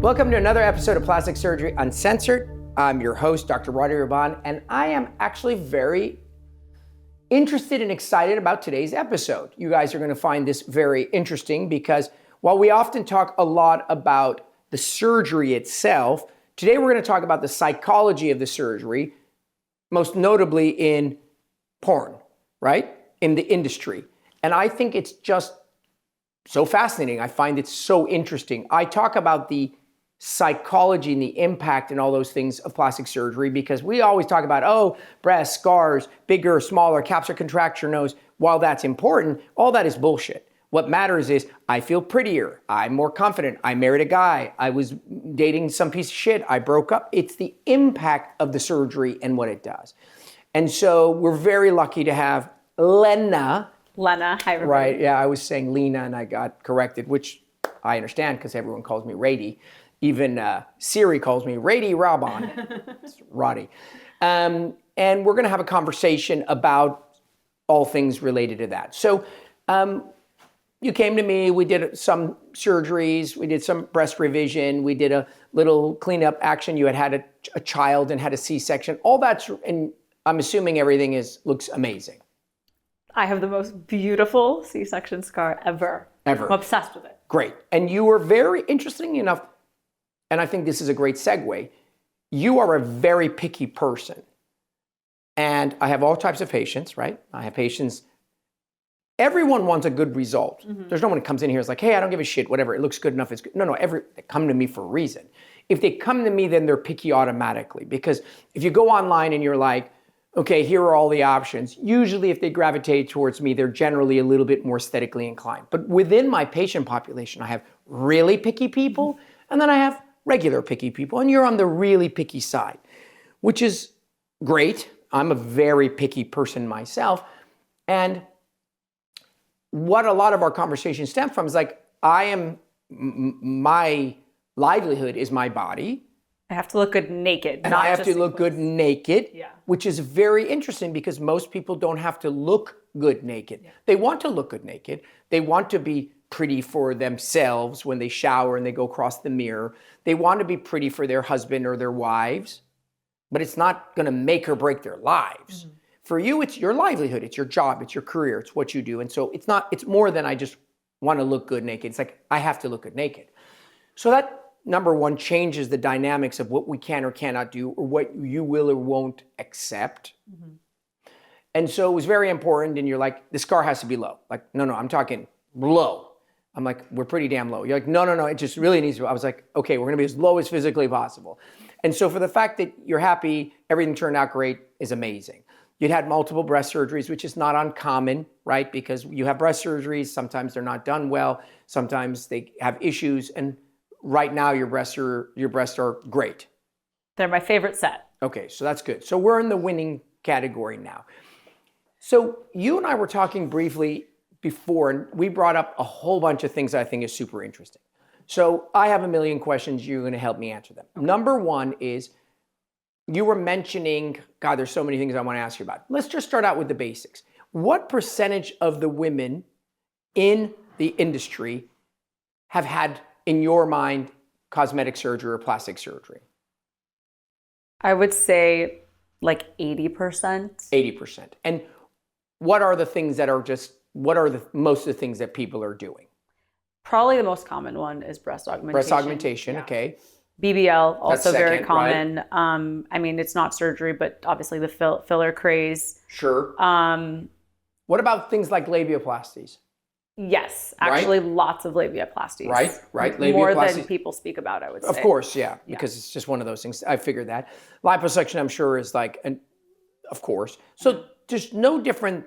Welcome to another episode of Plastic Surgery Uncensored. I'm your host, Dr. Rady Rahban, and I am actually very interested and excited about today's episode. You guys are going to find this very interesting because while we often talk a lot about the surgery itself, today we're going to talk about the psychology of the surgery, most notably in porn, right? In the industry. And I think it's just so fascinating. I find it so interesting. I talk about the psychology and the impact and all those things of plastic surgery because we always talk about, oh, breasts, scars, bigger, smaller, capsular contracture nose. While that's important, all that is bullshit. What matters is I feel prettier. I'm more confident. I married a guy. I was dating some piece of shit. I broke up. It's the impact of the surgery and what it does. And so we're very lucky to have Lena. Lena, hi everybody. Right, yeah, I was saying Lena and I got corrected, which I understand because everyone calls me Rady. Even Siri calls me Rady Rahban. It's Roddy. And we're going to have a conversation about all things related to that. So you came to me, we did some surgeries, we did some breast revision, we did a little cleanup action. You had a child and had a C-section. All that's, and I'm assuming everything looks amazing. I have the most beautiful C-section scar ever. I'm obsessed with it. Great. And you were very, interesting enough, and I think this is a great segue, you are a very picky person. And I have all types of patients, right? I have patients, everyone wants a good result. Mm-hmm. There's no one that comes in here and is like, hey, I don't give a shit, whatever, it looks good enough, it's good. No, they come to me for a reason. If they come to me, then they're picky automatically. Because if you go online and you're like, okay, here are all the options. Usually if they gravitate towards me, they're generally a little bit more aesthetically inclined. But within my patient population, I have really picky people, and then I have regular picky people, and you're on the really picky side, which is great. I'm a very picky person myself. And what a lot of our conversations stem from is like, my livelihood is my body. I have to look good naked. And I have to look good naked, which is very interesting because most people don't have to look good naked. Yeah. They want to look good naked. They want to be pretty for themselves when they shower and they go across the mirror. They want to be pretty for their husband or their wives, but it's not going to make or break their lives. Mm-hmm. For you, it's your livelihood, it's your job, it's your career, it's what you do. And so it's more than I just want to look good naked. It's like, I have to look good naked. So that, number one, changes the dynamics of what we can or cannot do or what you will or won't accept. Mm-hmm. And so it was very important. And you're like, the scar has to be low. Like, no, I'm talking low. I'm like, we're pretty damn low. You're like, no, it just really needs to. I was like, okay, we're going to be as low as physically possible. And so for the fact that you're happy, everything turned out great is amazing. You'd had multiple breast surgeries, which is not uncommon, right? Because you have breast surgeries. Sometimes they're not done well. Sometimes they have issues. And right now, your breasts are great. They're my favorite set. Okay, so that's good. So we're in the winning category now. So you and I were talking briefly before, and we brought up a whole bunch of things I think is super interesting. So I have a million questions. You're going to help me answer them. Okay. Number one is, you were mentioning, God, there's so many things I want to ask you about. Let's just start out with the basics. What percentage of the women in the industry have had, in your mind, cosmetic surgery or plastic surgery? I would say like 80%. 80%. And what are the things that are most of the things that people are doing? Probably the most common one is breast augmentation. Breast augmentation, okay. BBL, also second, very common. Right? I mean, it's not surgery, but obviously the filler craze. Sure. What about things like labiaplasties? Yes, actually lots of labiaplasties. Right. More than people speak about, I would say. Of course, yeah, because it's just one of those things. I figured that. Liposuction, I'm sure, is like, of course. So just no different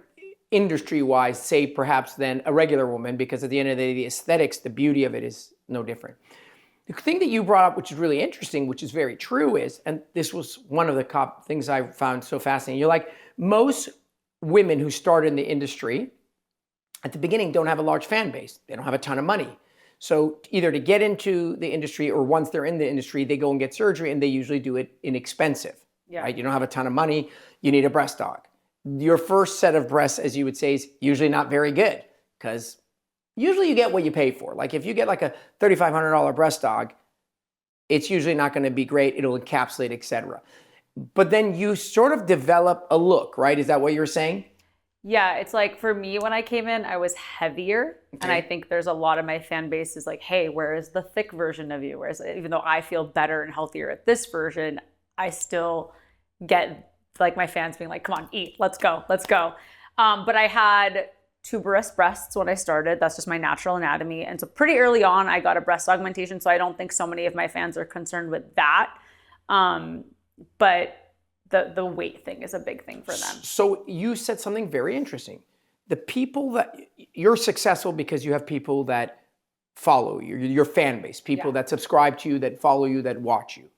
industry-wise, say perhaps than a regular woman, because at the end of the day, the aesthetics, the beauty of it is no different. The thing that you brought up, which is really interesting, which is very true, is, and this was one of the things I found so fascinating, you're like, most women who start in the industry at the beginning don't have a large fan base. They don't have a ton of money. So either to get into the industry or once they're in the industry, they go and get surgery, and they usually do it inexpensive. Yeah. Right? You don't have a ton of money. You need a breast aug. Your first set of breasts, as you would say, is usually not very good because usually you get what you pay for. Like if you get like a $3,500 breast aug, it's usually not going to be great. It'll encapsulate, etc. But then you sort of develop a look, right? Is that what you're saying? Yeah, it's like for me, when I came in, I was heavier. Okay. And I think there's a lot of my fan base is like, hey, where is the thick version of you? Whereas even though I feel better and healthier at this version, I still get like my fans being like, come on, eat, let's go, let's go. But I had tuberous breasts when I started. That's just my natural anatomy. And so pretty early on, I got a breast augmentation. So I don't think so many of my fans are concerned with that. But the weight thing is a big thing for them. So you said something very interesting. The people that you're successful because you have people that follow you, your fan base, people that subscribe to you, that follow you, that watch you.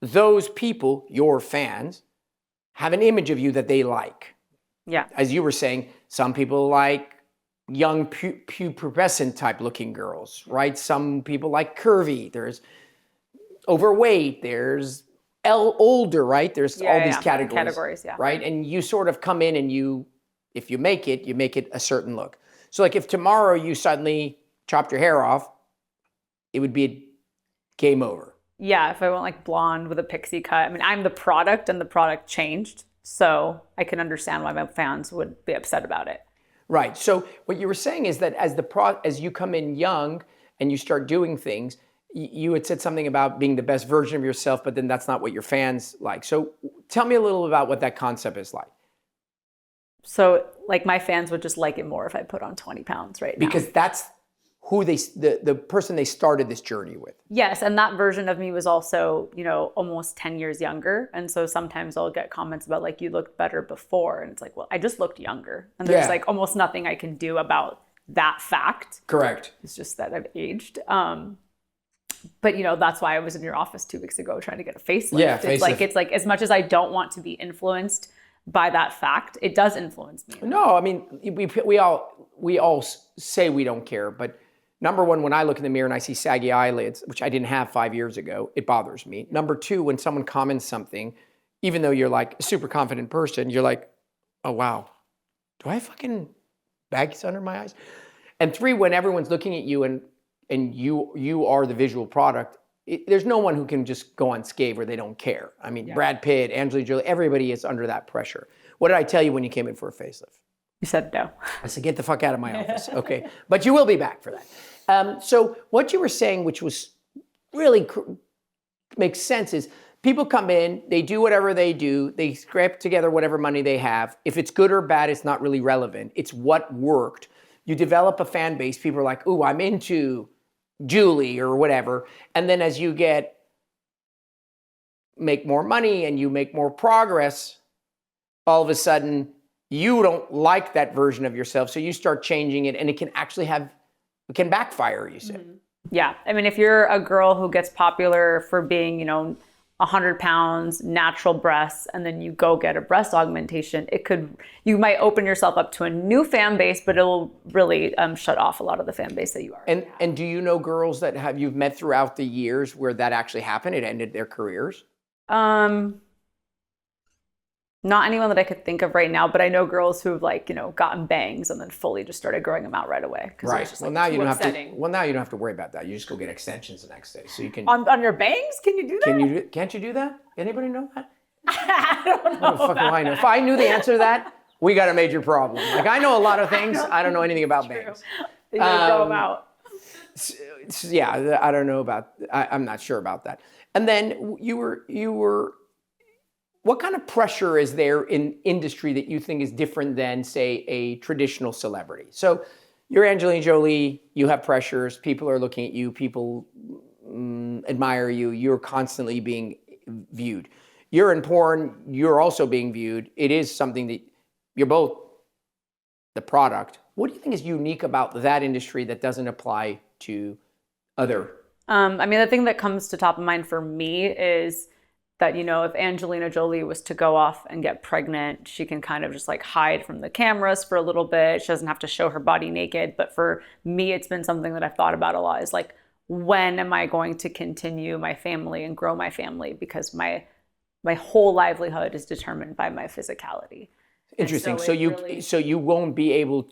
Those people, your fans, have an image of you that they like. Yeah. As you were saying, some people like young pubescent type looking girls, right? Some people like curvy. There's overweight. There's older, right? There's all these categories, right? And you sort of come in and if you make it a certain look. So like if tomorrow you suddenly chopped your hair off, it would be a game over. Yeah, if I went like blonde with a pixie cut. I mean, I'm the product and the product changed. So I can understand why my fans would be upset about it. Right. So what you were saying is that as you come in young and you start doing things, you had said something about being the best version of yourself, but then that's not what your fans like. So tell me a little about what that concept is like. So like my fans would just like it more if I put on 20 pounds right now. Because that's who the person they started this journey with. Yes, and that version of me was also, almost 10 years younger. And so sometimes I'll get comments about like, you looked better before. And it's like, well, I just looked younger. And there's like almost nothing I can do about that fact. Correct. It's just that I've aged. But that's why I was in your office 2 weeks ago trying to get a facelift. Yeah, it's like as much as I don't want to be influenced by that fact, it does influence me. No, I mean, we all say we don't care, but number one, when I look in the mirror and I see saggy eyelids, which I didn't have 5 years ago, it bothers me. Number two, when someone comments something, even though you're like a super confident person, you're like, oh wow, do I have fucking baggies under my eyes? And three, when everyone's looking at you and you are the visual product, there's no one who can just go unscathed where they don't care. I mean, Brad Pitt, Angelina Jolie, everybody is under that pressure. What did I tell you when you came in for a facelift? You said no. I said, get the fuck out of my office. Okay. But you will be back for that. So what you were saying, which was really makes sense, is people come in, they do whatever they do, they scrape together whatever money they have. If it's good or bad, it's not really relevant. It's what worked. You develop a fan base. People are like, ooh, I'm into Julie or whatever. And then as you make more money and you make more progress, all of a sudden you don't like that version of yourself. So you start changing it and it can actually can backfire, you said. Mm-hmm. Yeah. I mean, if you're a girl who gets popular for being, 100 pounds, natural breasts, and then you go get a breast augmentation, you might open yourself up to a new fan base, but it'll really shut off a lot of the fan base that you are. And do you know girls that you've met throughout the years where that actually happened? It ended their careers? Not anyone that I could think of right now, but I know girls who've gotten bangs and then fully just started growing them out right away. Right. It was just, now you don't have to. Well, now you don't have to worry about that. You just go get extensions the next day, so you can. On your bangs? Can you do that? Can't you do that? Anybody know that? I don't know. What the fuck do I know? If I knew the answer to that, we got a major problem. Like I know a lot of things. I don't know anything about bangs. They don't grow them out. Yeah, I don't know about. I'm not sure about that. And then you were. What kind of pressure is there in industry that you think is different than, say, a traditional celebrity? So you're Angelina Jolie, you have pressures, people are looking at you, people admire you, you're constantly being viewed. You're in porn, you're also being viewed. It is something that you're both the product. What do you think is unique about that industry that doesn't apply to other? The thing that comes to top of mind for me is that, if Angelina Jolie was to go off and get pregnant, she can kind of just hide from the cameras for a little bit. She doesn't have to show her body naked. But for me, it's been something that I've thought about a lot is when am I going to continue my family and grow my family? Because my whole livelihood is determined by my physicality. Interesting. So you won't be able,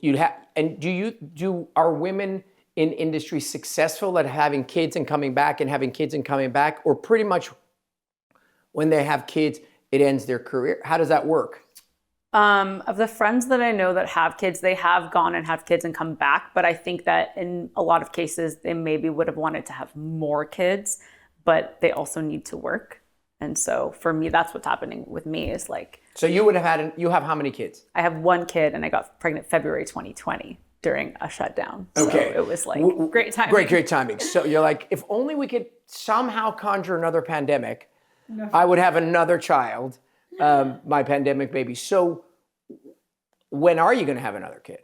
and are women in industry successful at having kids and coming back and having kids and coming back, or pretty much when they have kids, it ends their career? How does that work? Of the friends that I know that have kids, they have gone and have kids and come back. But I think that in a lot of cases, they maybe would have wanted to have more kids, but they also need to work. And so for me, that's what's happening with me is like. So you would have you have how many kids? I have one kid and I got pregnant February 2020 during a shutdown. Okay. So it was like great timing. Great timing. So you're like, if only we could somehow conjure another pandemic, I would have another child, my pandemic baby. So when are you going to have another kid?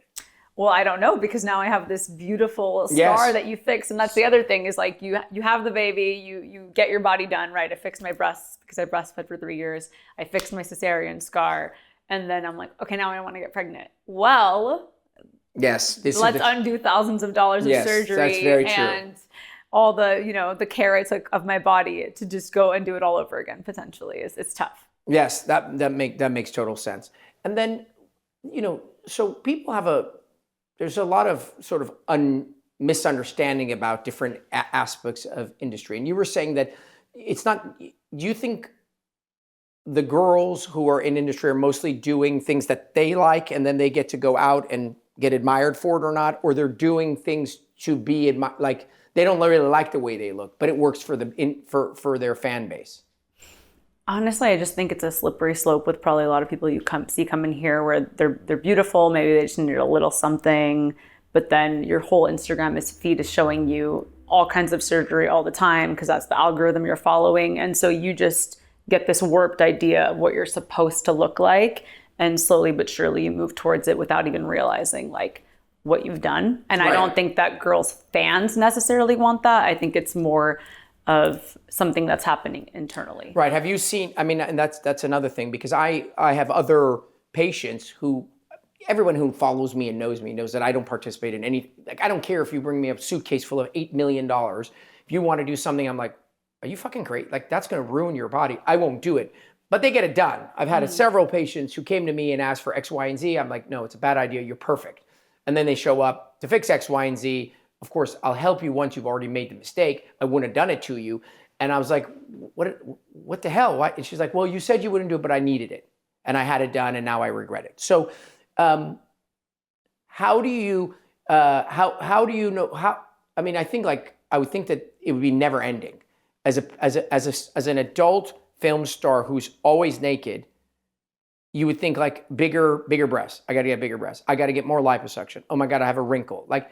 Well, I don't know, because now I have this beautiful scar that you fix. And that's the other thing is like you have the baby, you get your body done, right? I fixed my breasts because I breastfed for 3 years. I fixed my cesarean scar. And then I'm like, okay, now I want to get pregnant. Well, yes, let's undo thousands of dollars of surgery. That's very true. And all the the care I took of my body to just go and do it all over again potentially it's tough. Yes, that makes total sense. And then, so people have there's a lot of sort of misunderstanding about different aspects of industry. And you were saying that it's not, do you think the girls who are in industry are mostly doing things that they like and then they get to go out and get admired for it or not? Or they're doing things to be admired, like they don't really like the way they look, but it works for them for their fan base? Honestly, I just think it's a slippery slope with probably a lot of people you see come in here where they're beautiful. Maybe they just need a little something, but then your whole Instagram feed is showing you all kinds of surgery all the time because that's the algorithm you're following. And so you just get this warped idea of what you're supposed to look like. And slowly but surely you move towards it without even realizing like what you've done. And I don't think that girls' fans necessarily want that. I think it's more of something that's happening internally. Right. Have you seen, and that's another thing, because I have other patients who, everyone who follows me and knows me knows that I don't participate in any, like I don't care if you bring me a suitcase full of $8 million. If you want to do something, I'm like, are you fucking great? Like that's going to ruin your body. I won't do it. But they get it done. I've had several patients who came to me and asked for X, Y, and Z. I'm like, no, it's a bad idea. You're perfect. And then they show up to fix X, Y, and Z. Of course, I'll help you once you've already made the mistake. I wouldn't have done it to you. And I was like, what the hell? Why? And she's like, well, you said you wouldn't do it, but I needed it. And I had it done, and now I regret it. So how do you know, I think like, I would think that it would be never ending. As an adult film star who's always naked, you would think like bigger breasts. I got to get bigger breasts. I got to get more liposuction. Oh my God, I have a wrinkle. Like,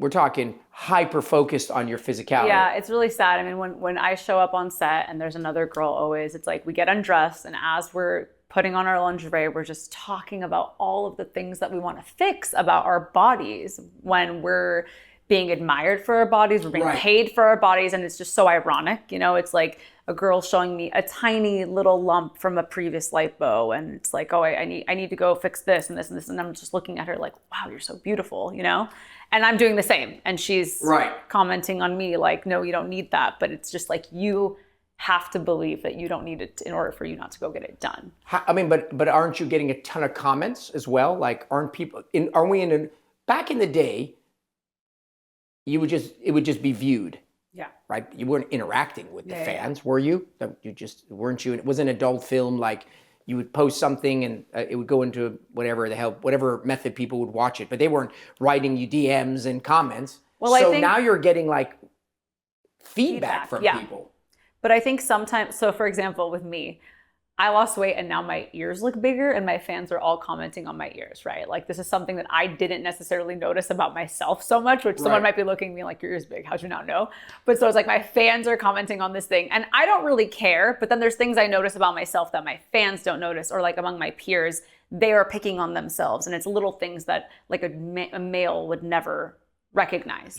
we're talking hyper focused on your physicality. Yeah, it's really sad. When I show up on set and there's another girl always, it's like we get undressed and as we're putting on our lingerie, we're just talking about all of the things that we want to fix about our bodies when we're being admired for our bodies, we're being paid for our bodies, and it's just so ironic. It's like a girl showing me a tiny little lump from a previous lipo, and it's like, oh, I need to go fix this and this and this, and I'm just looking at her like, wow, you're so beautiful, And I'm doing the same, and she's commenting on me like, no, you don't need that, but it's just like you have to believe that you don't need it in order for you not to go get it done. But aren't you getting a ton of comments as well? Like, back in the day, it would just be viewed. Yeah. Right? You weren't interacting with the fans, were you? Weren't you? It was an adult film, like you would post something and it would go into whatever method people would watch it, but they weren't writing you DMs and comments. Well, so now you're getting like feedback from people. But I think sometimes, so for example, with me, I lost weight and now my ears look bigger and my fans are all commenting on my ears, right? Like this is something that I didn't necessarily notice about myself so much, which someone might be looking at me like, your ears big, how'd you not know? But so it's like my fans are commenting on this thing and I don't really care, but then there's things I notice about myself that my fans don't notice, or like among my peers, they are picking on themselves, and it's little things that like a male would never recognize,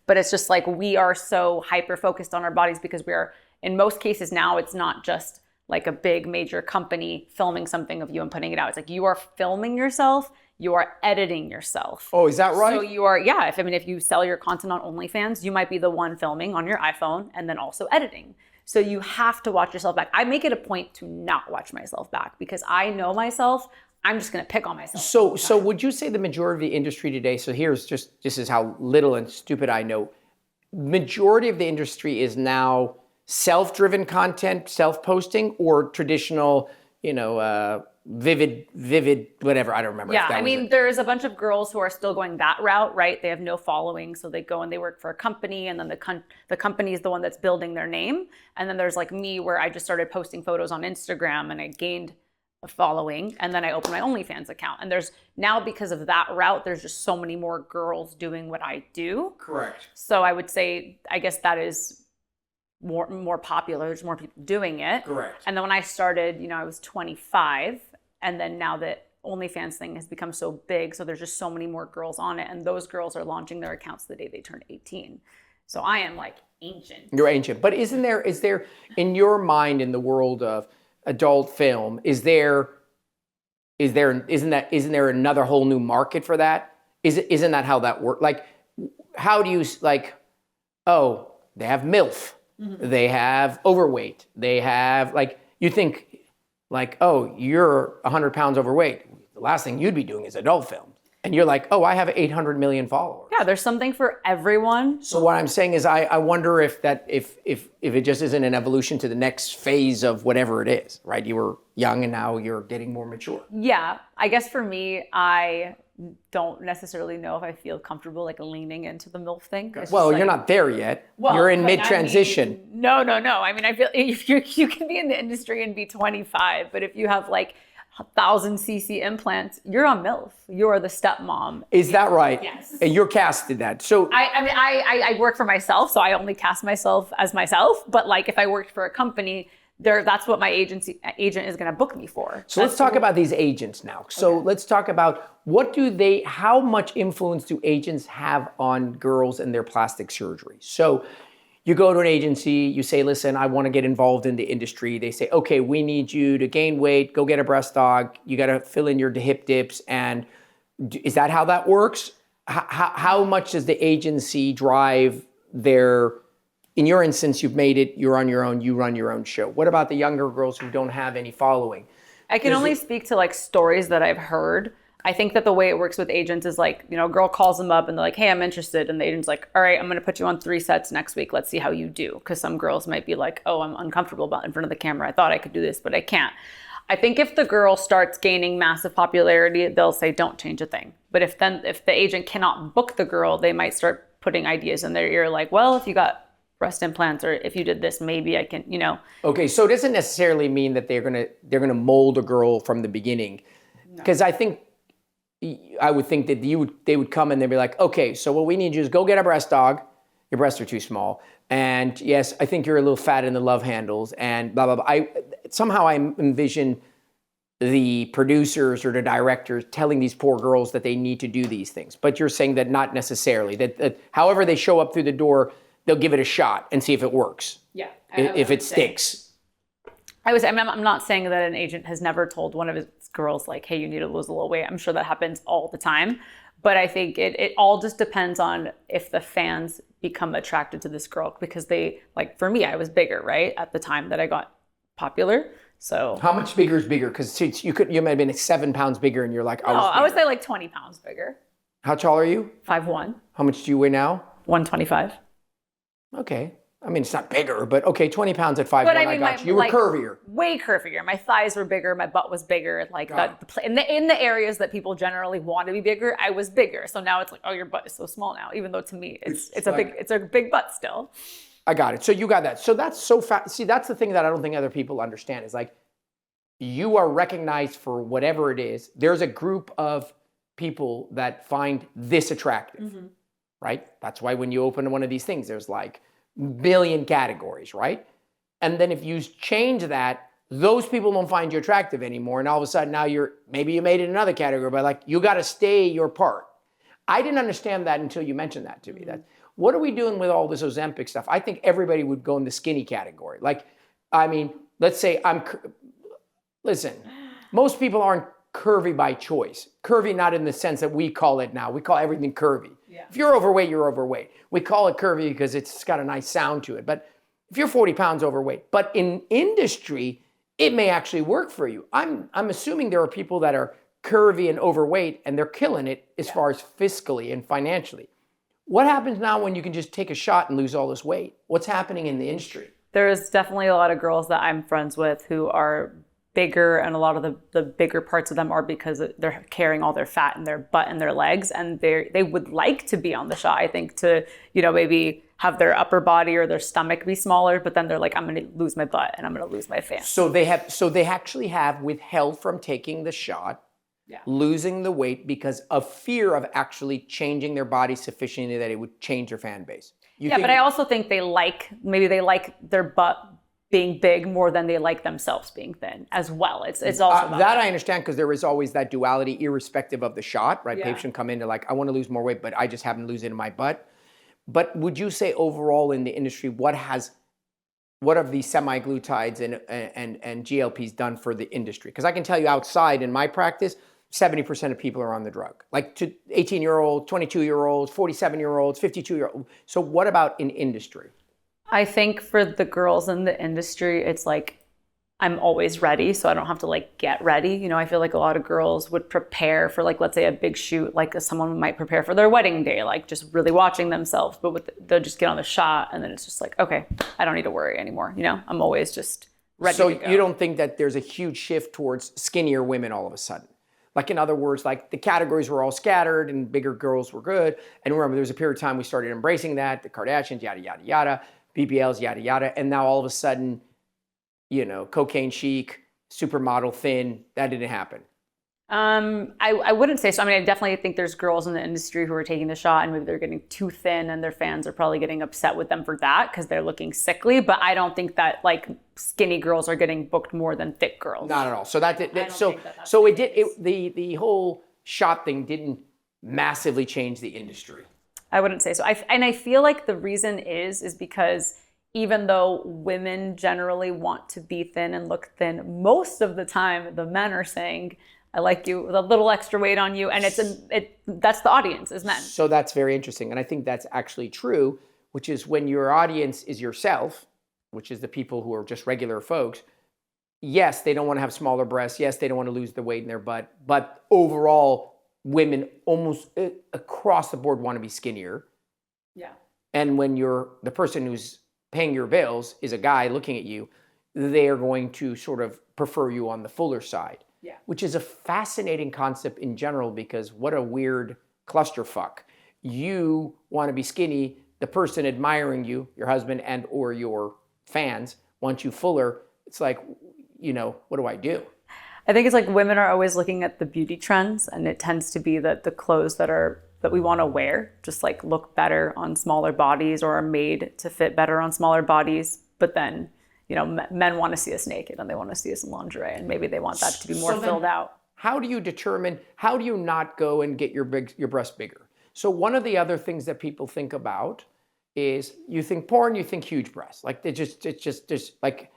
But it's just like we are so hyper focused on our bodies because we are, in most cases now, it's not just like a big major company filming something of you and putting it out. It's like you are filming yourself, you are editing yourself. Oh, is that right? So you are, if you sell your content on OnlyFans, you might be the one filming on your iPhone and then also editing. So you have to watch yourself back. I make it a point to not watch myself back because I know myself. I'm just going to pick on myself. So would you say the majority of the industry today, so here's just, this is how little and stupid I know, majority of the industry is now self-driven content, self-posting, or traditional, vivid, whatever, I don't remember. Yeah, I mean, there's a bunch of girls who are still going that route, right? They have no following, so they go and they work for a company, and then the company is the one that's building their name. And then there's like me, where I just started posting photos on Instagram, and I gained a following, and then I opened my OnlyFans account. And there's now, because of that route, there's just so many more girls doing what I do. Correct. So I would say, I guess that is more popular. There's more people doing it. Correct. And then when I started, I was 25. And then now that OnlyFans thing has become so big, so there's just so many more girls on it. And those girls are launching their accounts the day they turn 18. So I am like ancient. You're ancient. But is there, in your mind, in the world of adult film, isn't there another whole new market for that? Isn't that how that works? Like, how do you, like, oh, they have MILF, they have overweight, they have, like, you think, like, oh, you're 100 pounds overweight. The last thing you'd be doing is adult film. And you're like, oh, I have 800 million followers. Yeah, there's something for everyone. So what I'm saying is I wonder if it just isn't an evolution to the next phase of whatever it is, right? You were young and now you're getting more mature. Yeah, I guess for me, I don't necessarily know if I feel comfortable like leaning into the MILF thing. Well, you're not there yet. Well, you're in mid-transition. No. I mean, I feel if you can be in the industry and be 25, but if you have like 1,000cc implants, you're on MILF. You're the stepmom. Is that right? Yes. And you're casted that. So I work for myself, so I only cast myself as myself. But like if I worked for a company, that's what my agent is going to book me for. So let's talk about these agents now. So let's talk about how much influence do agents have on girls and their plastic surgery? So you go to an agency, you say, listen, I want to get involved in the industry. They say, okay, we need you to gain weight, go get a breast dog. You got to fill in your hip dips. And is that how that works? How much does the agency drive in your instance, you've made it, you're on your own, you run your own show. What about the younger girls who don't have any following? I can only speak to like stories that I've heard. I think that the way it works with agents is like, a girl calls them up and they're like, hey, I'm interested. And the agent's like, all right, I'm going to put you on 3 sets next week. Let's see how you do. Because some girls might be like, oh, I'm uncomfortable about in front of the camera. I thought I could do this, but I can't. I think if the girl starts gaining massive popularity, they'll say, don't change a thing. But if the agent cannot book the girl, they might start putting ideas in their ear like, well, if you got breast implants, or if you did this, maybe I can, Okay, so it doesn't necessarily mean that they're gonna mold a girl from the beginning, because I would think that they would come and they'd be like, okay, so what we need you is go get a breast dog. Your breasts are too small, and yes, I think you're a little fat in the love handles, and blah blah blah. Somehow I envision the producers or the directors telling these poor girls that they need to do these things, but you're saying that not necessarily. That however they show up through the door, they'll give it a shot and see if it works. Yeah. If it sticks. I'm not saying that an agent has never told one of his girls like, hey, you need to lose a little weight. I'm sure that happens all the time. But I think it all just depends on if the fans become attracted to this girl, because they, like for me, I was bigger, right? At the time that I got popular. So how much bigger is bigger? Because you might have been 7 pounds bigger and you're like, I would say like 20 pounds bigger. How tall are you? 5'1". How much do you weigh now? 125. Okay. I mean, it's not bigger, but okay, 20 pounds at 5'1", I got you. You were curvier. Way curvier. My thighs were bigger. My butt was bigger. Like in the areas that people generally want to be bigger, I was bigger. So now it's like, oh, your butt is so small now. Even though to me, it's a big butt still. I got it. So you got that. So that's so fast. See, that's the thing that I don't think other people understand is like, you are recognized for whatever it is. There's a group of people that find this attractive, right? That's why when you open one of these things, there's like billion categories, right? And then if you change that, those people don't find you attractive anymore. And all of a sudden now maybe you made it another category, but like, you got to stay your part. I didn't understand that until you mentioned that to me. That what are we doing with all this Ozempic stuff? I think everybody would go in the skinny category. Like, I mean, let's say listen, most people aren't curvy by choice. Curvy not in the sense that we call it now. We call everything curvy. Yeah. If you're overweight, you're overweight. We call it curvy because it's got a nice sound to it. But if you're 40 pounds overweight, but in industry, it may actually work for you. I'm assuming there are people that are curvy and overweight, and they're killing it as far as fiscally and financially. What happens now when you can just take a shot and lose all this weight? What's happening in the industry? There's definitely a lot of girls that I'm friends with who are bigger, and a lot of the bigger parts of them are because they're carrying all their fat in their butt and their legs, and they would like to be on the shot, I think, to, you know, maybe have their upper body or their stomach be smaller, but then they're like, I'm going to lose my butt and I'm going to lose my fan. So they actually have withheld from taking the shot, losing the weight because of fear of actually changing their body sufficiently that it would change their fan base. But I also think they like their butt being big more than they like themselves being thin as well. It's also that I understand, because there is always that duality irrespective of the shot, right? Yeah. Patients come in, they're like, I want to lose more weight, but I just happen to lose it in my butt. But would you say overall in the industry, what have these semaglutides and GLPs done for the industry? Because I can tell you outside in my practice, 70% of people are on the drug, like 18-year-olds, 22-year-olds, 47-year-olds, 52-year-olds. So what about in industry? I think for the girls in the industry, it's like, I'm always ready, so I don't have to like get ready. You know, I feel like a lot of girls would prepare for, like, let's say a big shoot, like someone might prepare for their wedding day, like just really watching themselves, but they'll just get on the shot and then it's just like, okay, I don't need to worry anymore. You know, I'm always just ready to go. So you don't think that there's a huge shift towards skinnier women all of a sudden? Like, in other words, like the categories were all scattered and bigger girls were good. And remember, there was a period of time we started embracing that, the Kardashians, yada, yada, yada, BBLs, yada, yada. And now all of a sudden, you know, cocaine chic, supermodel thin, that didn't happen. I wouldn't say so. I mean, I definitely think there's girls in the industry who are taking the shot and maybe they're getting too thin and their fans are probably getting upset with them for that because they're looking sickly. But I don't think that like skinny girls are getting booked more than thick girls. Not at all. So the whole shot thing didn't massively change the industry. I wouldn't say so. I feel like the reason is because even though women generally want to be thin and look thin, most of the time the men are saying, I like you with a little extra weight on you. And that's the audience, is men. So that's very interesting. And I think that's actually true, which is when your audience is yourself, which is the people who are just regular folks, yes, they don't want to have smaller breasts. Yes, they don't want to lose the weight in their butt. But overall, women almost across the board want to be skinnier. Yeah. And when the person who's paying your bills is a guy looking at you, they are going to sort of prefer you on the fuller side. Yeah. Which is a fascinating concept in general, because what a weird clusterfuck. You want to be skinny, the person admiring you, your husband and or your fans, want you fuller. It's like, you know, what do I do? I think it's like women are always looking at the beauty trends, and it tends to be that the clothes that we want to wear just like look better on smaller bodies or are made to fit better on smaller bodies. But then, you know, men want to see us naked and they want to see us in lingerie, and maybe they want that to be more filled out. How do you not go and get your breast bigger? So one of the other things that people think about is, you think porn, you think huge breasts. Like it's just like,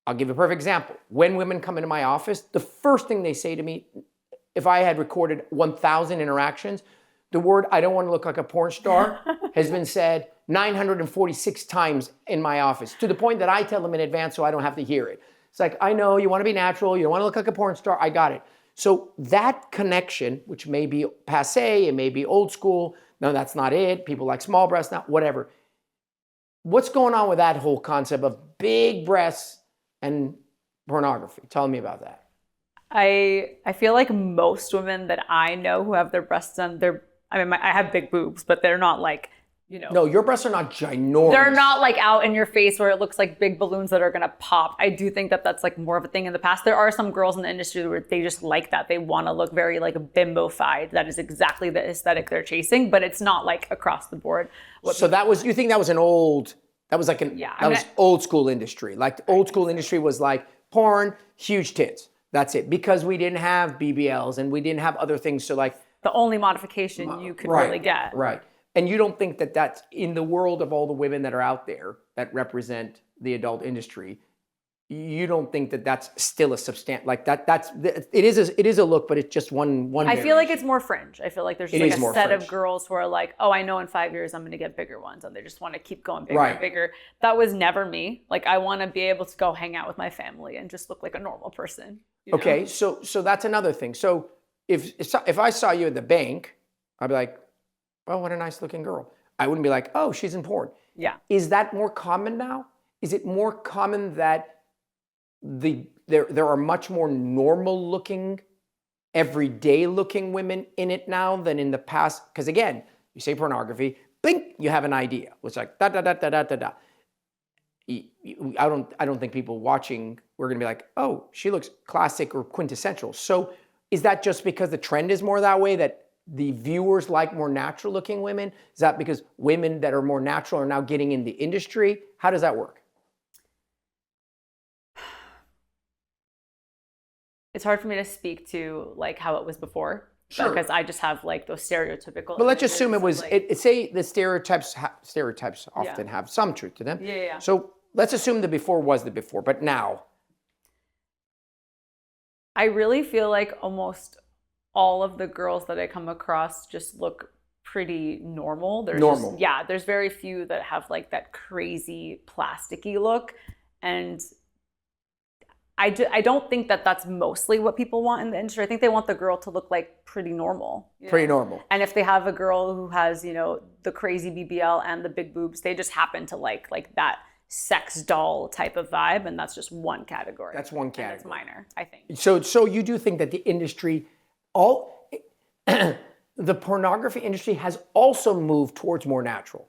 I'll give you a perfect example. When women come into my office, the first thing they say to me, if I had recorded 1,000 interactions, the word "I don't want to look like a porn star" has been said 946 times in my office, to the point that I tell them in advance so I don't have to hear it. It's like, I know you want to be natural, you don't want to look like a porn star, I got it. So that connection, which may be passé, it may be old school, no, that's not it, people like small breasts now, whatever. What's going on with that whole concept of big breasts and pornography? Tell me about that. I feel like most women that I know who have their breasts done, I have big boobs, but they're not like, you know. No, your breasts are not ginormous. They're not like out in your face where it looks like big balloons that are going to pop. I do think that that's like more of a thing in the past. There are some girls in the industry where they just like that. They want to look very like bimbo-fied. That is exactly the aesthetic they're chasing, but it's not like across the board. So you think that was old school industry. Like the old school industry was like porn, huge tits. That's it. Because we didn't have BBLs and we didn't have other things. So like, the only modification you could really get. Right. And you don't think that that's in the world of all the women that are out there that represent the adult industry, you don't think that that's still a substantial, like it is a look, but it's just one I feel like it's more fringe. I feel like there's just like a set of girls who are like, oh, I know in 5 years I'm going to get bigger ones, and they just want to keep going bigger and bigger. That was never me. Like, I want to be able to go hang out with my family and just look like a normal person. Okay, so that's another thing. So if I saw you at the bank, I'd be like, oh, what a nice looking girl. I wouldn't be like, oh, she's in porn. Yeah. Is that more common now? Is it more common that there are much more normal looking, everyday looking women in it now than in the past? Because again, you say pornography, blink, you have an idea. It's like da da da da da da da. I don't think people watching we're gonna be like, oh, she looks classic or quintessential. So is that just because the trend is more that way, that the viewers like more natural looking women? Is that because women that are more natural are now getting in the industry? How does that work? It's hard for me to speak to like how it was before. Sure. Because I just have like those stereotypical. But let's assume it was, like, say the stereotypes often Yeah. have some truth to them. Yeah. So let's assume the before was the before, but now. I really feel like almost all of the girls that I come across just look pretty normal. Normal. There's very few that have like that crazy plasticky look. And I don't think that that's mostly what people want in the industry. I think they want the girl to look like pretty normal. Pretty normal. And if they have a girl who has, the crazy BBL and the big boobs, they just happen to like that sex doll type of vibe, and that's just one category. That's one category. And it's minor, I think. So you do think that the industry, the pornography industry has also moved towards more natural.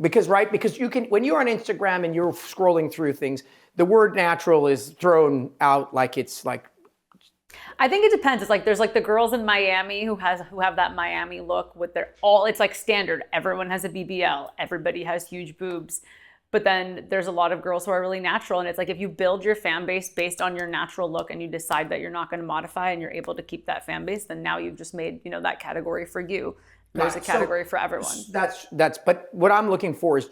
Because you can, when you're on Instagram and you're scrolling through things, the word natural is thrown out like it's like. I think it depends. It's like there's like the girls in Miami who have that Miami look with it's like standard. Everyone has a BBL. Everybody has huge boobs. But then there's a lot of girls who are really natural. And it's like if you build your fan base based on your natural look and you decide that you're not going to modify and you're able to keep that fan base, then now you've just made, that category for you. There's a category for everyone. But what I'm looking for is,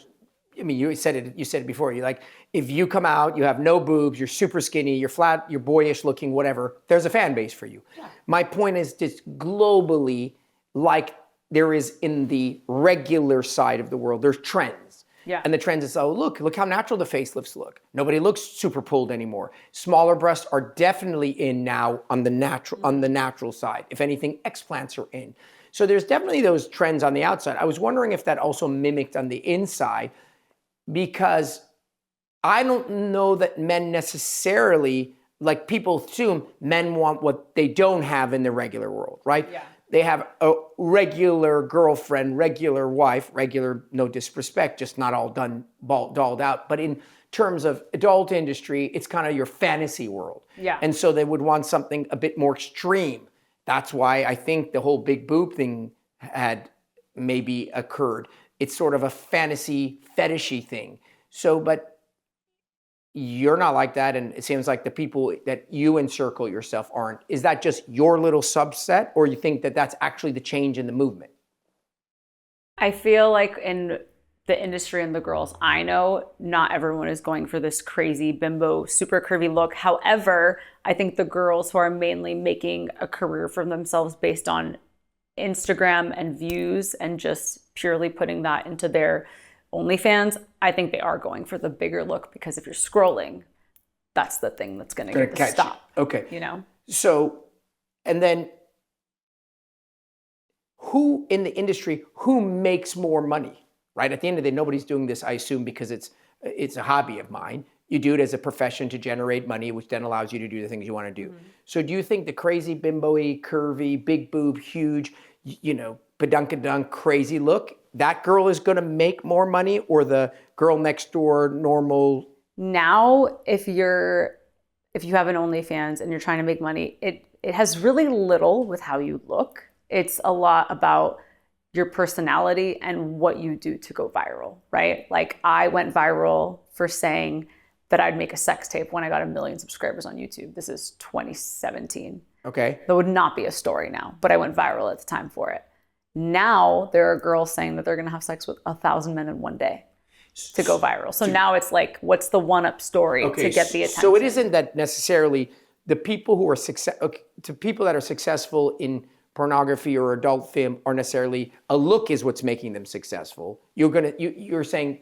you said it before. You like, if you come out, you have no boobs, you're super skinny, you're flat, you're boyish looking, whatever, there's a fan base for you. Yeah. My point is just globally, like there is in the regular side of the world, there's trends. Yeah. And the trend is, look how natural the facelifts look. Nobody looks super pulled anymore. Smaller breasts are definitely in now on the natural side. If anything, explants are in. So there's definitely those trends on the outside. I was wondering if that also mimicked on the inside, because I don't know that men necessarily, like people assume men want what they don't have in the regular world, right? Yeah. They have a regular girlfriend, regular wife, regular, no disrespect, just not all dolled out. But in terms of adult industry, it's kind of your fantasy world. Yeah. And so they would want something a bit more extreme. That's why I think the whole big boob thing had maybe occurred. It's sort of a fantasy, fetishy thing. So, but you're not like that, and it seems like the people that you encircle yourself aren't. Is that just your little subset, or you think that that's actually the change in the movement? I feel like in the industry and the girls I know, not everyone is going for this crazy bimbo, super curvy look. However, I think the girls who are mainly making a career for themselves based on Instagram and views and just purely putting that into their OnlyFans, I think they are going for the bigger look, because if you're scrolling, that's the thing that's going to get the stop. Okay. So, and then who in the industry, who makes more money, right? At the end of the day, nobody's doing this, I assume, because it's a hobby of mine. You do it as a profession to generate money, which then allows you to do the things you want to do. Mm-hmm. So do you think the crazy bimbo-y, curvy, big boob, huge, badunkadunk, crazy look, that girl is going to make more money, or the girl next door, normal? Now, if you have an OnlyFans and you're trying to make money, it has really little with how you look. It's a lot about your personality and what you do to go viral, right? Like I went viral for saying that I'd make a sex tape when I got 1 million subscribers on YouTube. This is 2017. Okay. That would not be a story now, but I went viral at the time for it. Now there are girls saying that they're going to have sex with 1,000 men in one day to go viral. So now it's like, what's the one-up story to get the attention? So it isn't that necessarily the people who are to people that are successful in pornography or adult film are necessarily a look is what's making them successful. You're saying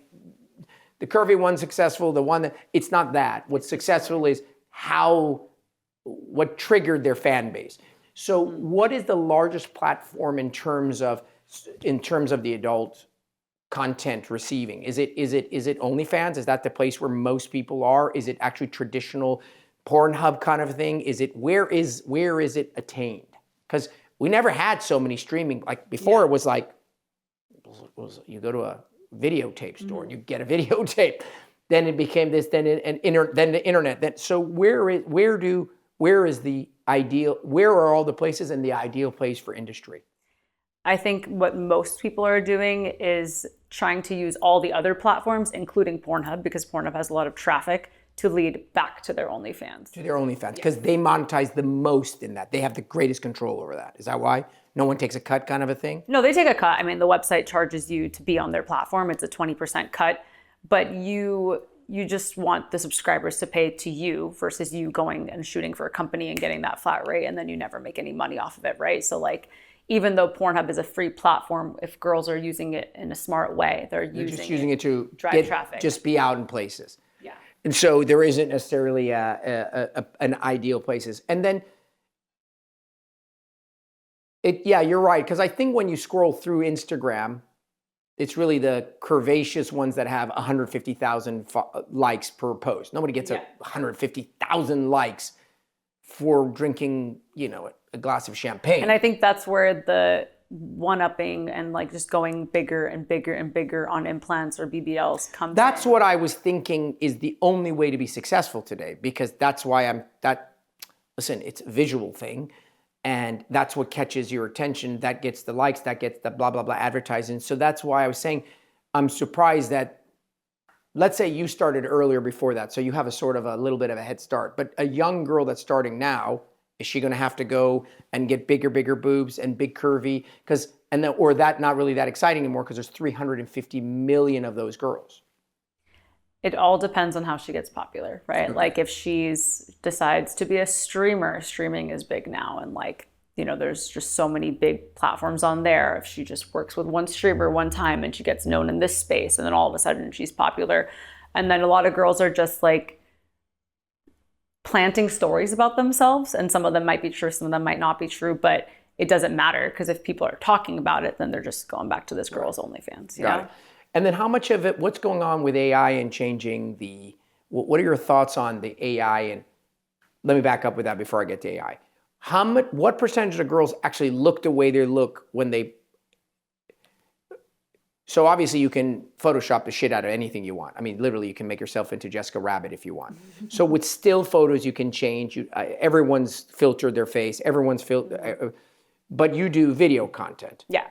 the curvy one's successful, the one that it's not that. What's successful is what triggered their fan base. So what is the largest platform in terms of the adult content receiving? Is it OnlyFans? Is that the place where most people are? Is it actually traditional Pornhub kind of thing? Is it where is it attained? Because we never had so many streaming. Like before, it was like you go to a videotape store and you get a videotape. Then it became this. Then the internet. So where are all the places and the ideal place for industry? I think what most people are doing is trying to use all the other platforms, including Pornhub, because Pornhub has a lot of traffic, to lead back to their OnlyFans. Because they monetize the most in that. They have the greatest control over that. Is that why? No one takes a cut kind of a thing? No, they take a cut. I mean, the website charges you to be on their platform. It's a 20% cut, but you just want the subscribers to pay to you versus you going and shooting for a company and getting that flat rate, and then you never make any money off of it, right? So like, even though Pornhub is a free platform, if girls are using it in a smart way, they're just using it to drive traffic. Just be out in places. Yeah. And so there isn't necessarily an ideal places. And then, you're right. Because I think when you scroll through Instagram, it's really the curvaceous ones that have 150,000 likes per post. Nobody gets 150,000 likes for drinking, a glass of champagne. And I think that's where the one-upping and like just going bigger and bigger and bigger on implants or BBLs comes. That's what I was thinking is the only way to be successful today, because that's why listen, it's a visual thing, and that's what catches your attention. That gets the likes, that gets the blah, blah, blah advertising. So that's why I was saying, I'm surprised that, let's say you started earlier before that, so you have a sort of a little bit of a head start, but a young girl that's starting now, is she going to have to go and get bigger boobs and big curvy? Or that not really that exciting anymore because there's 350 million of those girls. It all depends on how she gets popular, right? Okay. Like if decides to be a streamer, streaming is big now. And like, there's just so many big platforms on there. If she just works with one streamer one time and she gets known in this space, and then all of a sudden she's popular. And then a lot of girls are just like, planting stories about themselves, and some of them might be true, some of them might not be true, but it doesn't matter because if people are talking about it, then they're just going back to this girl's OnlyFans. Got it. And then how much of it, what's going on with AI and changing what are your thoughts on the AI? And let me back up with that before I get to AI. What percentage of girls actually look the way they look when they, so obviously you can Photoshop the shit out of anything you want. I mean, literally you can make yourself into Jessica Rabbit if you want. So with still photos, you can change. Everyone's filtered their face. But you do video content. Yeah.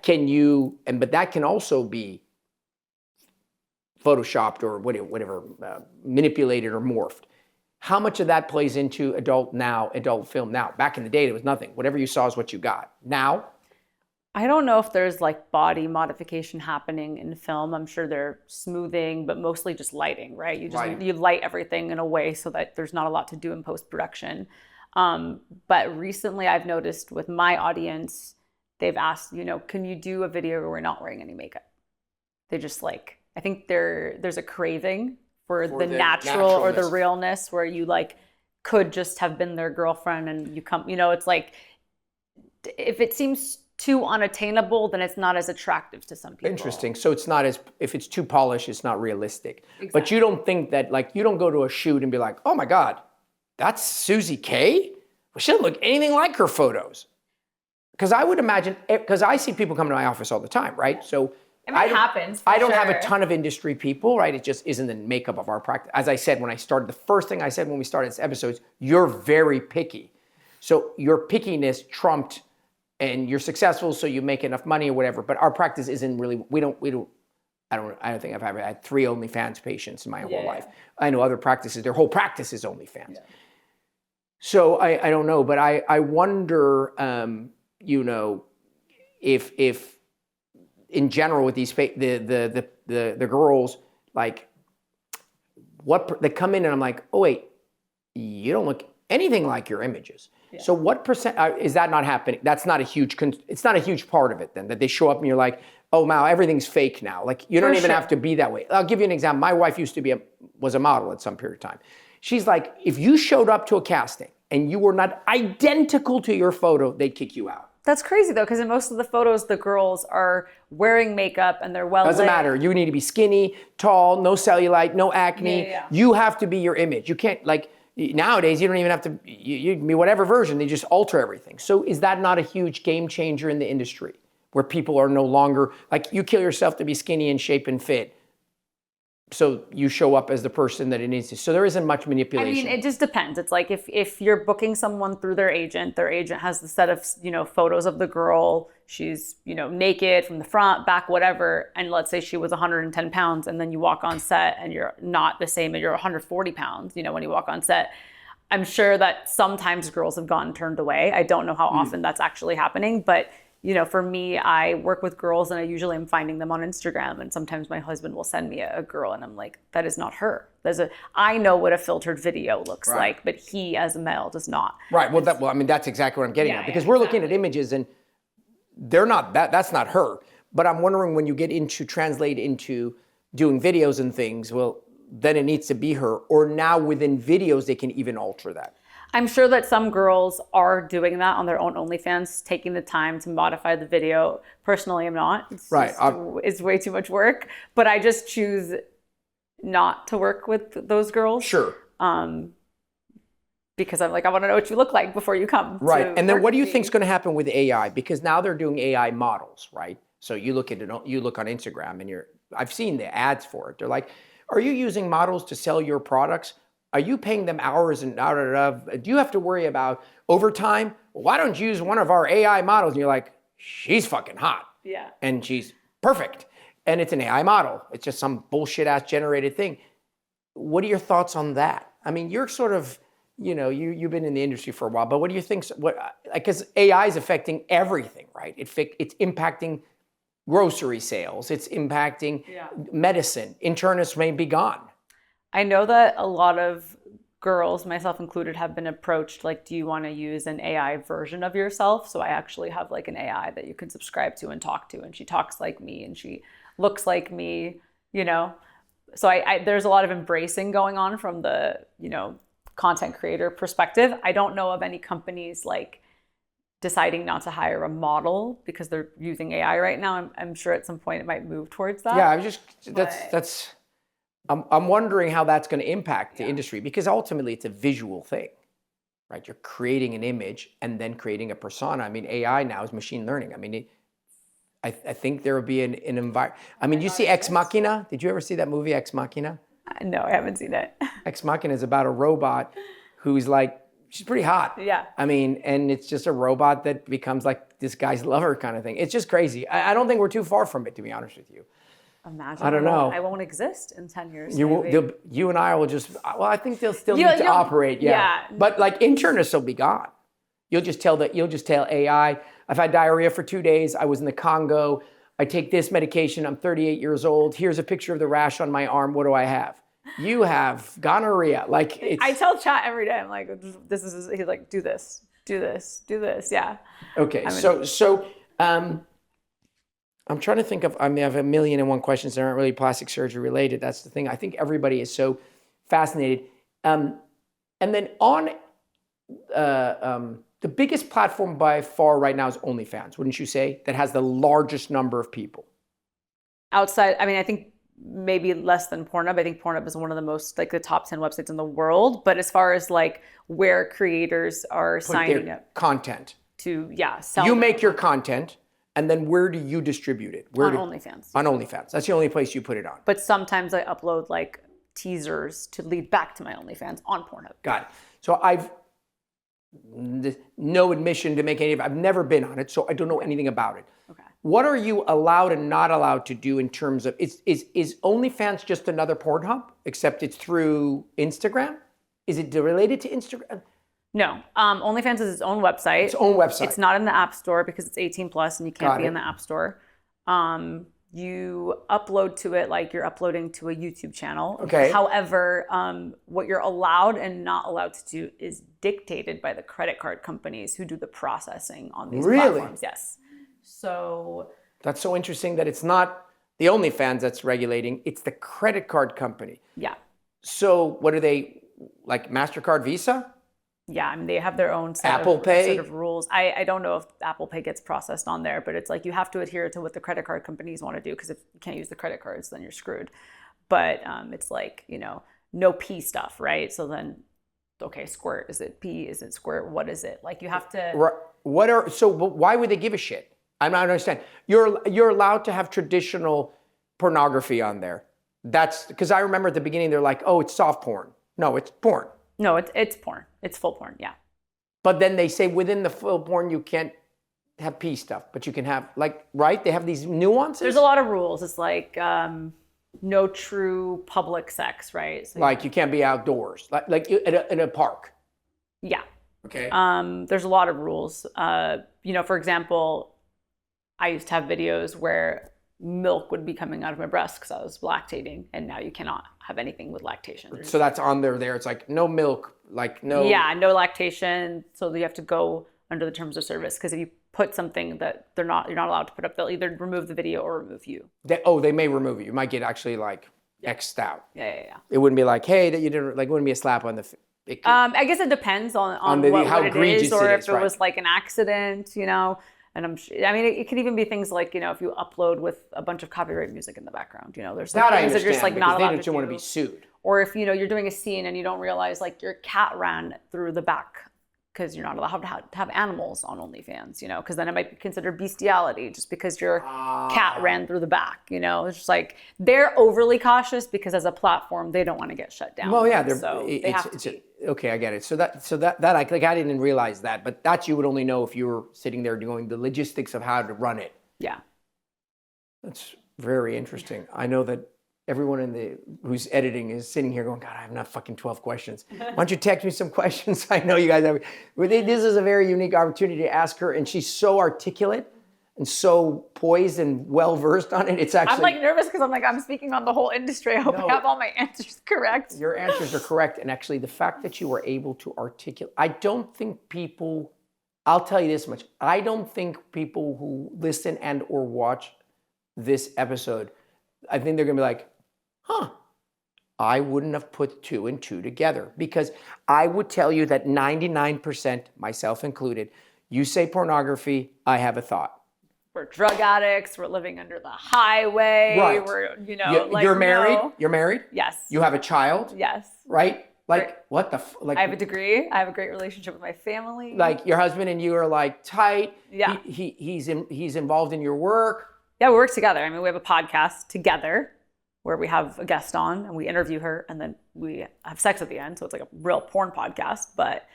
But that can also be Photoshopped or whatever, manipulated or morphed. How much of that plays into adult film now? Back in the day, there was nothing. Whatever you saw is what you got. Now, I don't know if there's like body modification happening in film. I'm sure they're smoothing, but mostly just lighting, right? You light everything in a way so that there's not a lot to do in post-production. But recently I've noticed with my audience, they've asked, can you do a video where we're not wearing any makeup? They just like, I think there's a craving for the natural or the realness where you like could just have been their girlfriend and you come, it's like, if it seems too unattainable, then it's not as attractive to some people. Interesting. So it's not if it's too polished, it's not realistic. Exactly. But you don't think that, like, you don't go to a shoot and be like, oh my God, that's Susie K? Well, she doesn't look anything like her photos. Because I would imagine, because I see people come to my office all the time, right? So it happens. I don't have a ton of industry people, right? It just isn't the makeup of our practice. As I said, when I started, the first thing I said when we started this episode is, you're very picky. So your pickiness trumped, and you're successful, so you make enough money or whatever. But our practice isn't really, I don't think I've ever had 3 OnlyFans patients in my whole life. I know other practices, their whole practice is OnlyFans. Yeah. So I don't know, but I wonder, if in general with these the girls, like, they come in and I'm like, oh wait, you don't look anything like your images. Yeah. So what percent is that not happening? That's not it's not a huge part of it then, that they show up and you're like, oh wow, everything's fake now. Like, you don't even have to be that way. I'll give you an example. My wife used to was a model at some period of time. She's like, if you showed up to a casting and you were not identical to your photo, they'd kick you out. That's crazy though, because in most of the photos, the girls are wearing makeup and they're well Doesn't lit. matter. You need to be skinny, tall, no cellulite, no acne. Yeah. You have to be your image. You can't, like, nowadays, you don't even have to, you can be whatever version, they just alter everything. So is that not a huge game changer in the industry? Where people are no longer, like, you kill yourself to be skinny and shape and fit. So you show up as the person that it needs to. So there isn't much manipulation. I mean, it just depends. It's like if you're booking someone through their agent has the set of, photos of the girl. She's, naked from the front, back, whatever. And let's say she was 110 pounds and then you walk on set and you're not the same and you're 140 pounds, when you walk on set. I'm sure that sometimes girls have gotten turned away. I don't know how often that's actually happening, but for me, I work with girls and I usually am finding them on Instagram. And sometimes my husband will send me a girl and I'm like, that is not her. I know what a filtered video looks like, but he as a male does not. Right. Well, that's exactly what I'm getting at, because we're looking at images and they're not, that's not her. But I'm wondering, when you get into translate into doing videos and things, well, then it needs to be her. Or now within videos, they can even alter that. I'm sure that some girls are doing that on their own OnlyFans, taking the time to modify the video. Personally, I'm not. It's way too much work. But I just choose not to work with those girls. Sure. Because I'm like, I want to know what you look like before you come. Right. And then what do you think is going to happen with AI? Because now they're doing AI models, right? So you look at it, you look on Instagram and I've seen the ads for it. They're like, are you using models to sell your products? Are you paying them hours and do you have to worry about overtime? Well, why don't you use one of our AI models? And you're like, she's fucking hot. Yeah. And she's perfect. And it's an AI model. It's just some bullshit ass generated thing. What are your thoughts on that? I mean, you're sort of, you've been in the industry for a while, but what do you think? Because AI is affecting everything, right? It's impacting grocery sales. It's impacting medicine. Internists may be gone. I know that a lot of girls, myself included, have been approached, like, do you want to use an AI version of yourself? So I actually have like an AI that you can subscribe to and talk to, and she talks like me and she looks like me, So there's a lot of embracing going on from the, content creator perspective. I don't know of any companies like deciding not to hire a model because they're using AI right now. I'm sure at some point it might move towards that. Yeah, I'm wondering how that's going to impact the industry, because ultimately it's a visual thing, right? You're creating an image and then creating a persona. I mean, AI now is machine learning. I mean, I think there will be an environment. I mean, you see Ex Machina? Did you ever see that movie, Ex Machina? No, I haven't seen it. Ex Machina is about a robot who's like, she's pretty hot. Yeah. I mean, and it's just a robot that becomes like this guy's lover kind of thing. It's just crazy. I don't think we're too far from it, to be honest with you. Imagine. I don't know. I won't exist in 10 years. You and I will just, well, I think they'll still need to operate. Yeah. But like internists will be gone. You'll just tell AI, I've had diarrhea for 2 days. I was in the Congo. I take this medication. I'm 38 years old. Here's a picture of the rash on my arm. What do I have? You have gonorrhea. Like, I tell chat every day. I'm like, he's like, do this. Yeah. Okay. I'm trying to think of, I have 1,000,001 questions that aren't really plastic surgery related. That's the thing. I think everybody is so fascinated. And then on the biggest platform by far right now is OnlyFans, wouldn't you say? That has the largest number of people. Outside, I mean, I think maybe less than Pornhub. I think Pornhub is one of the most, like, the top 10 websites in the world. But as far as like where creators are signing up content to, sell. You make your content. And then where do you distribute it? On OnlyFans. On OnlyFans. That's the only place you put it on. But sometimes I upload like teasers to lead back to my OnlyFans on Pornhub. Got it. So no admission to make any of it. I've never been on it, so I don't know anything about it. Okay. What are you allowed and not allowed to do in terms of, is OnlyFans just another Pornhub, except it's through Instagram? Is it related to Instagram? No, OnlyFans is its own website. Its own website. It's not in the App Store because it's 18 plus and you can't be in the App Store. You upload to it like you're uploading to a YouTube channel. Okay. However, what you're allowed and not allowed to do is dictated by the credit card companies who do the processing on these platforms. Yes. So that's so interesting that it's not the OnlyFans that's regulating, it's the credit card company. Yeah. So what are they, like MasterCard, Visa? Yeah, I mean, they have their own set Apple Pay? sort of rules. I don't know if Apple Pay gets processed on there, but it's like you have to adhere to what the credit card companies want to do, because if you can't use the credit cards, then you're screwed. But it's like, no pee stuff, right? So then, okay, squirt. Is it pee? Is it squirt? What is it? Like you have to. But why would they give a shit? I'm not understanding. You're allowed to have traditional pornography on there. That's because I remember at the beginning they're like, oh, it's soft porn. No, it's porn. No, it's porn. It's full porn, yeah. But then they say within the full porn you can't have pee stuff, but you can have right? They have these nuances. There's a lot of rules. It's like no true public sex, right? So like you can't be outdoors, like in a park. Yeah. Okay. There's a lot of rules. For example, I used to have videos where milk would be coming out of my breast because I was lactating, and now you cannot have anything with lactation. So that's on there. It's like no milk, like no. Yeah, no lactation. So you have to go under the terms of service, because if you put something that you're not allowed to put up, they'll either remove the video or remove you. They may remove you. You might get actually X'd out. Yeah. It wouldn't be like, hey, that you didn't like. It wouldn't be a slap on the. I guess it depends on what it is, or if it was like an accident, And it could even be things like, if you upload with a bunch of copyright music in the background, there's some things that you're just like not allowed to do. They don't want to be sued. Or if, you're doing a scene and you don't realize like your cat ran through the back, because you're not allowed to have animals on OnlyFans, because then it might be considered bestiality just because your cat ran through the back, It's just like they're overly cautious because as a platform, they don't want to get shut down. Well, yeah, okay, I get it. So that I didn't realize that, but that you would only know if you were sitting there doing the logistics of how to run it. Yeah. That's very interesting. I know that everyone who's editing is sitting here going, God, I have not fucking 12 questions. Why don't you text me some questions? I know you guys have. This is a very unique opportunity to ask her, and she's so articulate and so poised and well-versed on it. It's actually... I'm nervous because I'm speaking on the whole industry. I hope I have all my answers correct. Your answers are correct. And actually the fact that you were able to articulate, I don't think people, I'll tell you this much, I don't think people who listen and or watch this episode, I think they're going to be like, I wouldn't have put 2 and 2 together, because I would tell you that 99%, myself included, you say pornography, I have a thought. We're drug addicts. We're living under the highway. Right. We're, you're married. No. You're married. Yes. You have a child. Yes. Right. What the I have a degree. I have a great relationship with my family. Like your husband and you are tight. Yeah. He's involved in your work. Yeah, we work together. I mean, we have a podcast together where we have a guest on and we interview her, and then we have sex at the end. So it's like a real porn podcast. But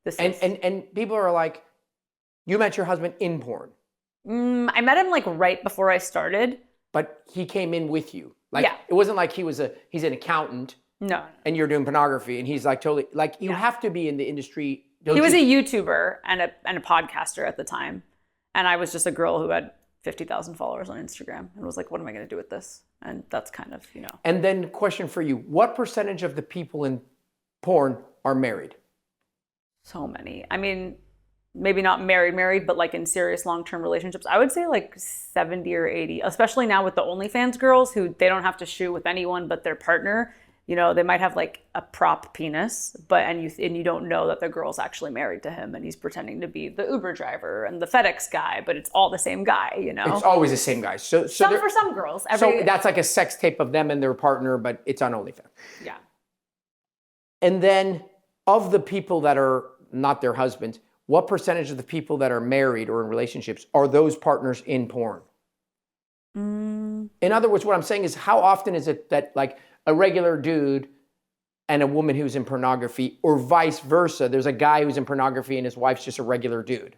this is... And people are like, you met your husband in porn. I met him right before I started. But he came in with you. Yeah. It wasn't like he's an accountant. No. And you're doing pornography, and he's totally you have to be in the industry. He was a YouTuber and a podcaster at the time. And I was just a girl who had 50,000 followers on Instagram and was like, what am I going to do with this? And that's kind of, And then question for you, what percentage of the people in porn are married? So many. I mean, maybe not married, but in serious long-term relationships. I would say 70 or 80, especially now with the OnlyFans girls who they don't have to shoot with anyone but their partner. They might have a prop penis, and you don't know that the girl's actually married to him, and he's pretending to be the Uber driver and the FedEx guy, but it's all the same guy, It's always the same guy. So for some girls. So that's like a sex tape of them and their partner, but it's on OnlyFans. Yeah. And then of the people that are not their husbands, what percentage of the people that are married or in relationships are those partners in porn? In other words, what I'm saying is, how often is it that a regular dude and a woman who's in pornography, or vice versa, there's a guy who's in pornography and his wife's just a regular dude?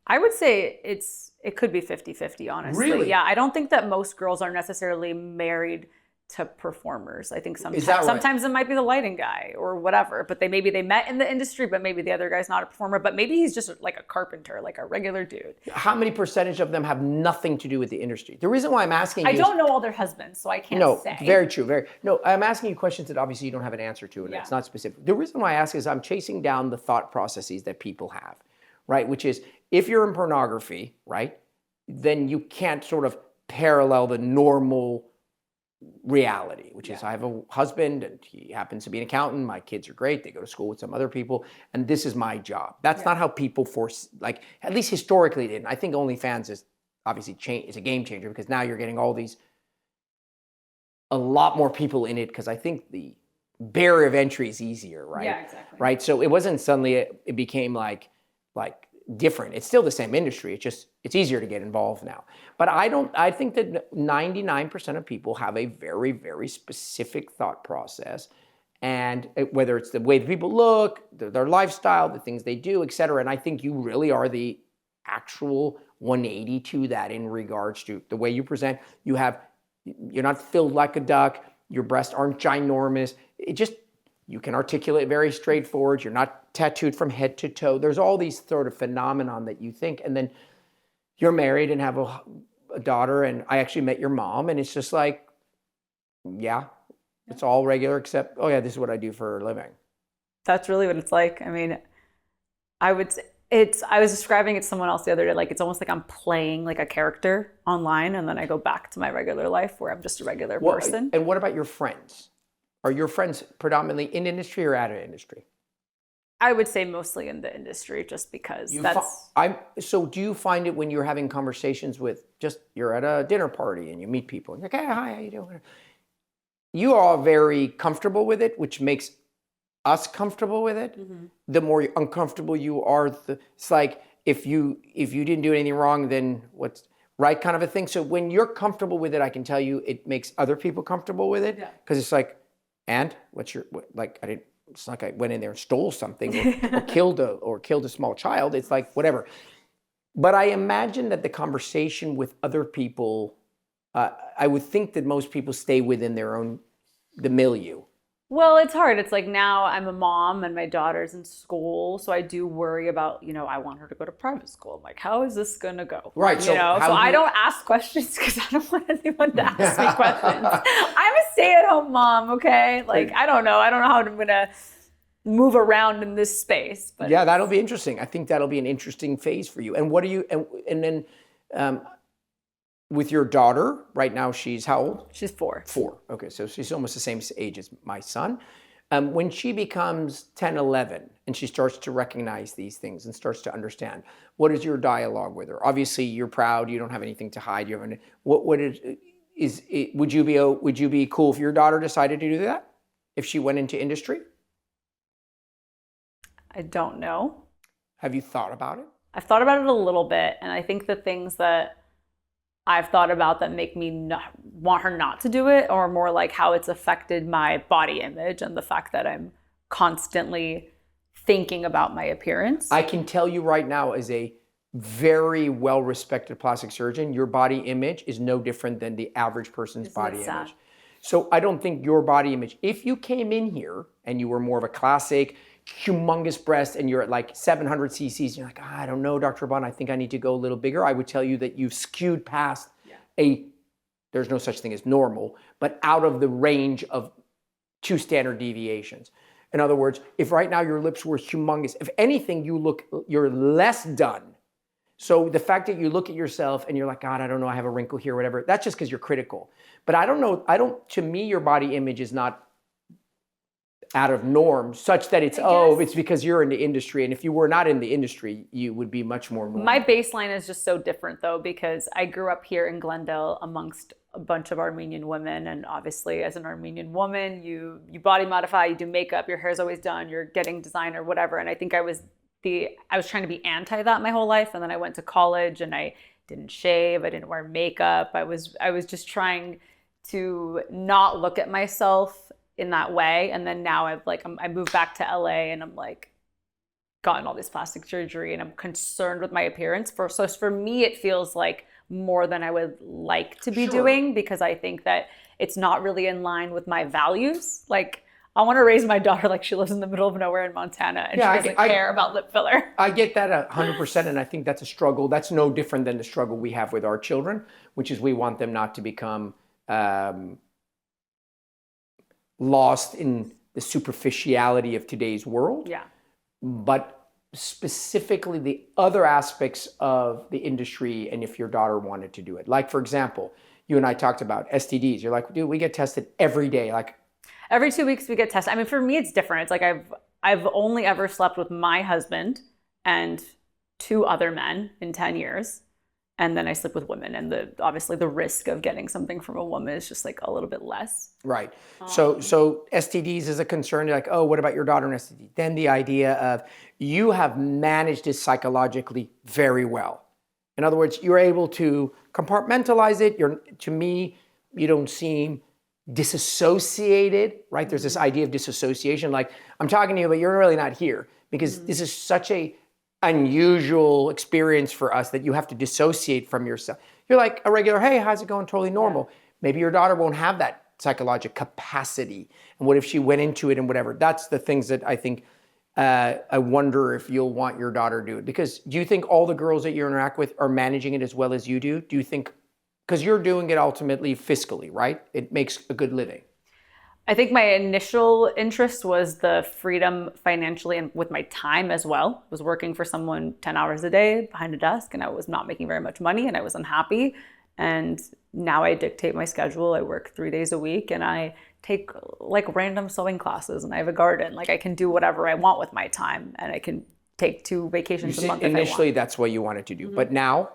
I would say it could be 50-50, honestly. Really? Yeah, I don't think that most girls are necessarily married to performers. I think sometimes it might be the lighting guy or whatever, but maybe they met in the industry, but maybe the other guy's not a performer, but maybe he's just a carpenter, a regular dude. How many percentage of them have nothing to do with the industry? The reason why I'm asking you, I don't know all their husbands, so I can't say. No, very true. I'm asking you questions that obviously you don't have an answer to, and it's not specific. The reason why I ask is I'm chasing down the thought processes that people have, right? Which is, if you're in pornography, right, then you can't sort of parallel the normal reality, which is I have a husband and he happens to be an accountant. My kids are great. They go to school with some other people. And this is my job. That's not how people force, like, at least historically didn't. I think OnlyFans is obviously is a game changer because now you're getting a lot more people in it because I think the barrier of entry is easier, right? Yeah, exactly. Right. So it wasn't suddenly it became like different. It's still the same industry. It's easier to get involved now. But I think that 99% of people have a very, very specific thought process. And whether it's the way the people look, their lifestyle, the things they do, et cetera. And I think you really are the actual 180 to that in regards to the way you present. You're not filled like a duck. Your breasts aren't ginormous. You can articulate very straightforward. You're not tattooed from head to toe. There's all these sort of phenomenon that you think, and then you're married and have a daughter, and I actually met your mom, and it's just like, yeah, it's all regular except, oh yeah, this is what I do for a living. That's really what it's like. I mean, I was describing it to someone else the other day, like it's almost like I'm playing like a character online, and then I go back to my regular life where I'm just a regular person. And what about your friends? Are your friends predominantly in industry or out of industry? I would say mostly in the industry, just because So do you find it when you're having conversations with you're at a dinner party and you meet people and you're like, hey, hi, how you doing? You are very comfortable with it, which makes us comfortable with it. Mm-hmm. The more uncomfortable you are, it's like if you didn't do anything wrong, then what's right kind of a thing. So when you're comfortable with it, I can tell you it makes other people comfortable with it because it's like, and it's like I went in there and stole something or killed a small child. It's like whatever. But I imagine that the conversation with other people, I would think that most people stay within the milieu. Well, it's hard. It's like now I'm a mom and my daughter's in school. So I do worry about, I want her to go to private school. I'm like, how is this going to go? Right. So I don't ask questions because I don't want anyone to ask me questions. I'm a stay-at-home mom, okay? Like, I don't know. I don't know how I'm going to move around in this space. But yeah, that'll be interesting. I think that'll be an interesting phase for you. And what do you, and then with your daughter, right now she's how old? She's 4. 4. Okay, so she's almost the same age as my son. When she becomes 10, 11, and she starts to recognize these things and starts to understand, what is your dialogue with her? Obviously, you're proud. You don't have anything to hide. Would you be cool if your daughter decided to do that? If she went into industry? I don't know. Have you thought about it? I've thought about it a little bit, and I think the things that I've thought about that make me want her not to do it, or more like how it's affected my body image and the fact that I'm constantly thinking about my appearance. I can tell you right now, as a very well-respected plastic surgeon, your body image is no different than the average person's body image. So I don't think your body image, if you came in here and you were more of a classic, humongous breast and you're at like 700 cc's, you're like, I don't know, Dr. Rahban, I think I need to go a little bigger. I would tell you that you've skewed past there's no such thing as normal, but out of the range of 2 standard deviations. In other words, if right now your lips were humongous, if anything, you're less done. So the fact that you look at yourself and you're like, God, I don't know, I have a wrinkle here, whatever, that's just because you're critical. But I don't know, to me, your body image is not out of norm, such that it's because you're in the industry. And if you were not in the industry, you would be much more normal. My baseline is just so different though, because I grew up here in Glendale amongst a bunch of Armenian women. And obviously as an Armenian woman, you body modify, you do makeup, your hair's always done, you're getting designer, whatever. And I think I was trying to be anti that my whole life. And then I went to college and I didn't shave, I didn't wear makeup. I was just trying to not look at myself in that way. And then now I moved back to LA and I'm like gotten all this plastic surgery and I'm concerned with my appearance. So for me, it feels like more than I would like to be doing, because I think that it's not really in line with my values. Like I want to raise my daughter like she lives in the middle of nowhere in Montana and she doesn't care about lip filler. I get that 100%. And I think that's a struggle. That's no different than the struggle we have with our children, which is we want them not to become lost in the superficiality of today's world. Yeah. But specifically the other aspects of the industry, and if your daughter wanted to do it. Like, for example, you and I talked about STDs. You're like, dude, we get tested every day. Like every 2 weeks we get tested. I mean, for me, it's different. It's like I've only ever slept with my husband and 2 other men in 10 years. And then I sleep with women. And obviously the risk of getting something from a woman is just like a little bit less. Right. So STDs is a concern. You're like, oh, what about your daughter and STD? Then the idea of you have managed it psychologically very well. In other words, you're able to compartmentalize it. To me, you don't seem disassociated, right? There's this idea of disassociation. Like, I'm talking to you, but you're really not here because this is such a unusual experience for us that you have to dissociate from yourself. You're like a regular, hey, how's it going? Totally normal. Yeah. Maybe your daughter won't have that psychological capacity. And what if she went into it and whatever? That's the things that I think, I wonder if you'll want your daughter to do it. Because do you think all the girls that you interact with are managing it as well as you do? Do you think, because you're doing it ultimately fiscally, right? It makes a good living. I think my initial interest was the freedom financially and with my time as well. I was working for someone 10 hours a day behind a desk and I was not making very much money and I was unhappy. And now I dictate my schedule. I work 3 days a week and I take like random sewing classes and I have a garden. Like I can do whatever I want with my time and I can take 2 vacations a month if I want. Initially, that's what you wanted to do. But now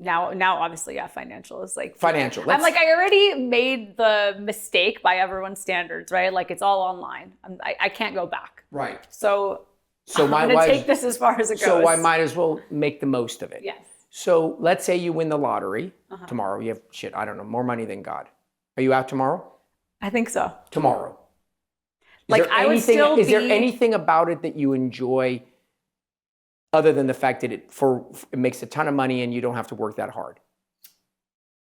obviously, yeah, financial is like financial. I'm like, I already made the mistake by everyone's standards, right? Like it's all online. I can't go back. Right. So I'm going to take this as far as it goes. So I might as well make the most of it. Yes. So let's say you win the lottery tomorrow. You have I don't know, more money than God. Are you out tomorrow? I think so. Tomorrow. Is there anything about it that you enjoy other than the fact that it makes a ton of money and you don't have to work that hard?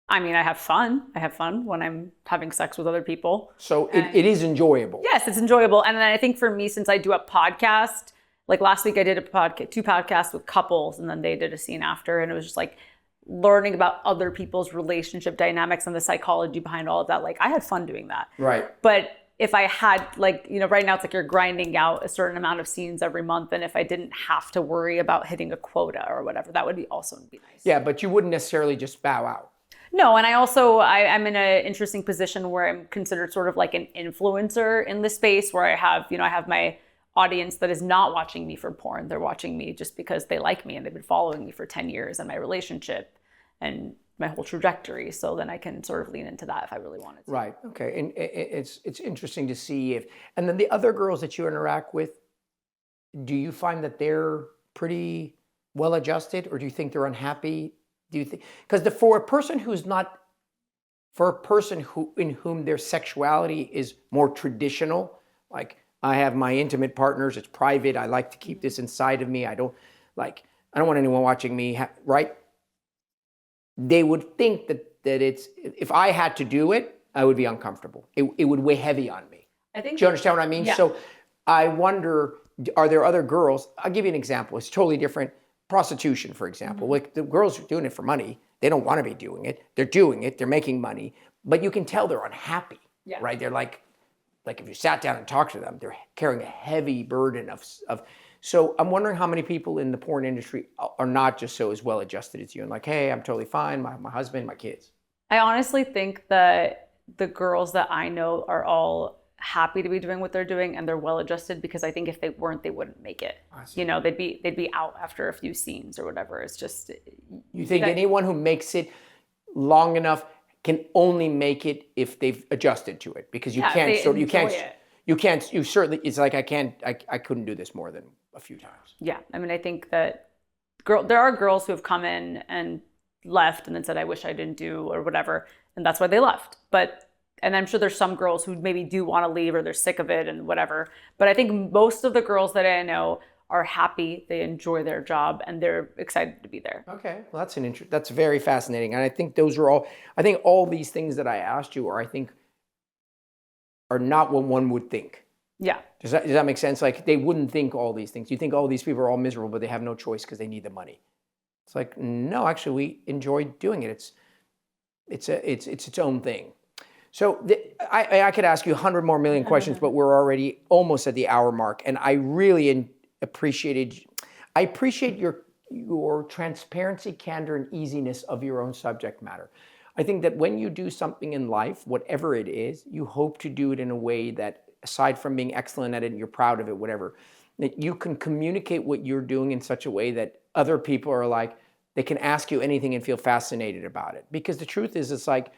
I mean, I have fun. I have fun when I'm having sex with other people. So it is enjoyable. Yes, it's enjoyable. And then I think for me, since I do a podcast, like last week I did 2 podcasts with couples and then they did a scene after. And it was just like learning about other people's relationship dynamics and the psychology behind all of that. Like I had fun doing that. Right. But if I had like, right now it's like you're grinding out a certain amount of scenes every month. And if I didn't have to worry about hitting a quota or whatever, that would also be nice. Yeah, but you wouldn't necessarily just bow out. No, and I'm in an interesting position where I'm considered sort of like an influencer in the space where I have my audience that is not watching me for porn. They're watching me just because they like me and they've been following me for 10 years and my relationship and my whole trajectory. So then I can sort of lean into that if I really wanted to. Right. Okay. And it's interesting to see and then the other girls that you interact with, do you find that they're pretty well adjusted or do you think they're unhappy? Do you think, because for a person in whom their sexuality is more traditional, like I have my intimate partners, it's private, I like to keep this inside of me, I don't want anyone watching me, right? They would think that it's, if I had to do it, I would be uncomfortable. It would weigh heavy on me. Do you understand what I mean? Yeah. So I wonder, are there other girls, I'll give you an example, it's totally different. Prostitution, for example, like the girls are doing it for money. They don't want to be doing it. They're doing it. They're making money, but you can tell they're unhappy, right? They're like if you sat down and talked to them, they're carrying a heavy burden of. So I'm wondering how many people in the porn industry are not just so as well adjusted as you and like, hey, I'm totally fine. My husband, my kids. I honestly think that the girls that I know are all happy to be doing what they're doing and they're well adjusted because I think if they weren't, they wouldn't make it. They'd be out after a few scenes or whatever. It's just. You think anyone who makes it long enough can only make it if they've adjused to it because you can't certainly, it's like I couldn't do this more than a few times. Yeah. I mean, I think that there are girls who have come in and left and then said, I wish I didn't do or whatever. And that's why they left. And I'm sure there's some girls who maybe do want to leave or they're sick of it and whatever. But I think most of the girls that I know are happy, they enjoy their job, and they're excited to be there. Okay, well that's very fascinating. And I think all these things that I asked you are not what one would think. Yeah. Does that make sense? Like they wouldn't think all these things. You think all these people are all miserable, but they have no choice because they need the money. It's like, no, actually we enjoy doing it. It's its own thing. So I could ask you 100 more million questions, but we're already almost at the hour mark. And I really appreciate your your transparency, candor, and easiness of your own subject matter. I think that when you do something in life, whatever it is, you hope to do it in a way that, aside from being excellent at it and you're proud of it, whatever, that you can communicate what you're doing in such a way that other people are like, they can ask you anything and feel fascinated about it. Because the truth is, it's like,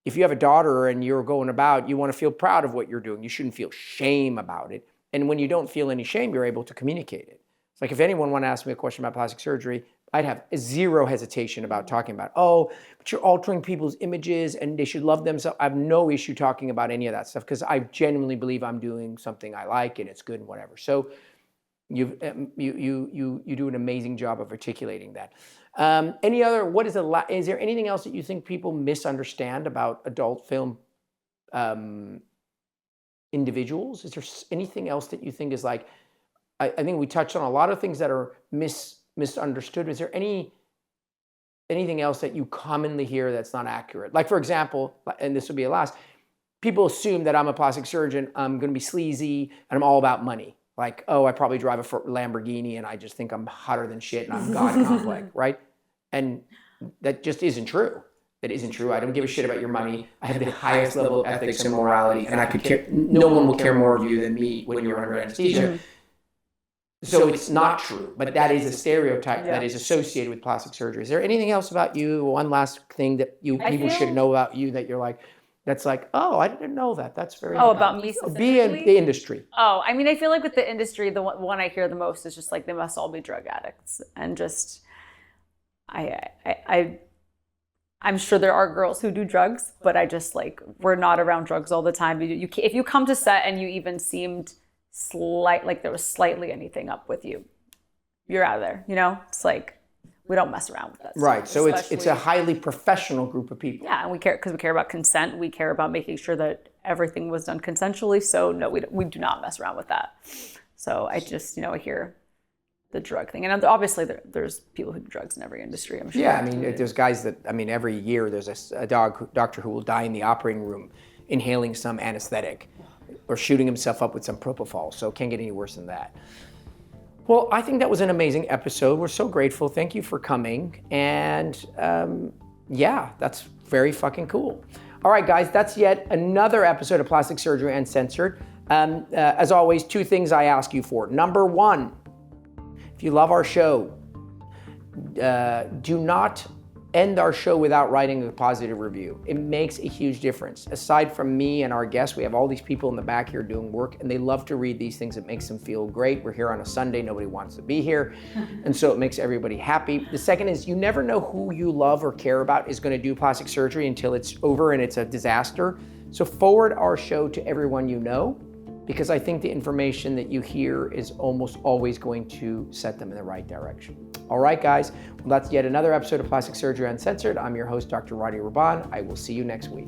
if you have a daughter and you're going about, you want to feel proud of what you're doing. You shouldn't feel shame about it. And when you don't feel any shame, you're able to communicate it. It's like, if anyone wanted to ask me a question about plastic surgery, I'd have zero hesitation about talking about, oh, but you're altering people's images and they should love themselves. I have no issue talking about any of that stuff because I genuinely believe I'm doing something I like and it's good and whatever. So you do an amazing job of articulating that. Is there anything else that you think people misunderstand about adult film individuals? Is there anything else that you think is like, I think we touched on a lot of things that are misunderstood. Is there anything else that you commonly hear that's not accurate? Like, for example, and this will be a last, people assume that I'm a plastic surgeon, I'm going to be sleazy, and I'm all about money. Like, oh, I probably drive a Lamborghini and I just think I'm hotter than shit and I'm God complex, right? And that just isn't true. That isn't true. I don't give a shit about your money. I have the highest level of ethics and morality, and I could care. No one will care more of you than me when you're under anesthesia. Mm-hmm. So it's not true, but that is a stereotype that is associated with plastic surgery. Is there anything else about you? One last thing that people should know about you that you're like, that's like, oh, I didn't know that. That's very about me specifically? Be in the industry. Oh, I mean, I feel like with the industry, the one I hear the most is just like, they must all be drug addicts. And just, I'm sure there are girls who do drugs, but I just like, we're not around drugs all the time. If you come to set and you even seemed like there was slightly anything up with you, you're out of there, you know? It's like, we don't mess around with that stuff. Right, so it's a highly professional group of people. Yeah, and we care, because we care about consent, we care about making sure that everything was done consensually, so no, we do not mess around with that. So I just, I hear the drug thing, and obviously there's people who do drugs in every industry, I'm sure. Yeah, I mean, there's guys that, every year there's a doctor who will die in the operating room inhaling some anesthetic or shooting himself up with some propofol, so it can't get any worse than that. Well, I think that was an amazing episode. We're so grateful. Thank you for coming. And yeah, that's very fucking cool. All right, guys, that's yet another episode of Plastic Surgery Uncensored. As always, 2 things I ask you for. Number 1, if you love our show, do not end our show without writing a positive review. It makes a huge difference. Aside from me and our guests, we have all these people in the back here doing work, and they love to read these things. It makes them feel great. We're here on a Sunday. Nobody wants to be here. And so it makes everybody happy. The second is, you never know who you love or care about is going to do plastic surgery until it's over and it's a disaster. So forward our show to everyone you know, because I think the information that you hear is almost always going to set them in the right direction. All right, guys, well, that's yet another episode of Plastic Surgery Uncensored. I'm your host, Dr. Rady Rahban. I will see you next week.